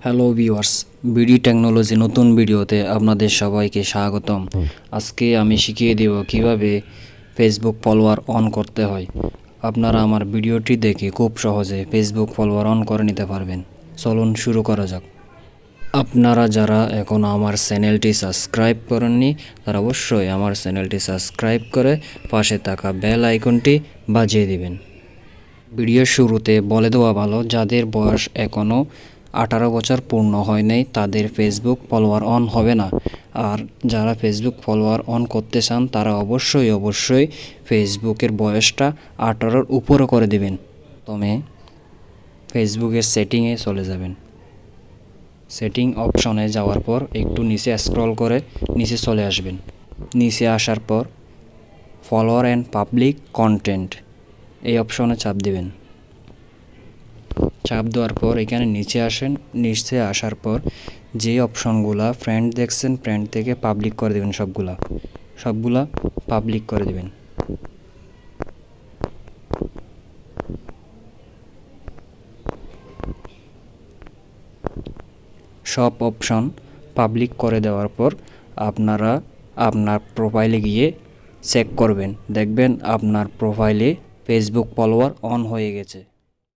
Hello viewers, BD technology নতুন ভিডিওতে আপনাদের সবাইকে স্বাগতম। আজকে আমি শিখিয়ে দেব কিভাবে ফেসবুক ফলোয়ার অন করতে হয়। আপনারা আমার ভিডিওটি দেখে খুব সহজে ফেসবুক ফলোয়ার অন করে নিতে পারবেন। চলুন শুরু করা যাক। আপনারা যারা এখনও আমার চ্যানেলটি সাবস্ক্রাইব করেননি তারা অবশ্যই আমার চ্যানেলটি সাবস্ক্রাইব করে পাশে থাকা বেল আইকনটি বাজিয়ে দিবেন। ভিডিওর শুরুতে বলে দেওয়া ভালো, যাদের বয়স এখনও 18 বছর পূর্ণ হয় নাই তাদের ফেসবুক ফলোয়ার অন হবে না। আর যারা ফেসবুক ফলোয়ার অন করতে চান তারা অবশ্যই ফেসবুকের বয়সটা 18-র উপরে করে দিবেন। প্রথমে ফেসবুকের সেটিংয়ে চলে যাবেন। সেটিং অপশনে যাওয়ার পর একটু নিচে স্ক্রল করে নিচে চলে আসবেন। নিচে আসার পর ফলোয়ার অ্যান্ড পাবলিক কন্টেন্ট এই অপশনে চাপ দিবেন। চাপ দেওয়ার পর এখানে নিচে আসেন। নিচে আসার পর যে অপশনগুলা ফ্রেন্ড দেখছেন ফ্রেন্ড থেকে পাবলিক করে দেবেন। সবগুলা পাবলিক করে দেবেন। সব অপশন পাবলিক করে দেওয়ার পর আপনারা আপনার প্রোফাইলে গিয়ে চেক করবেন, দেখবেন আপনার প্রোফাইলে ফেসবুক ফলোয়ার অন হয়ে গেছে।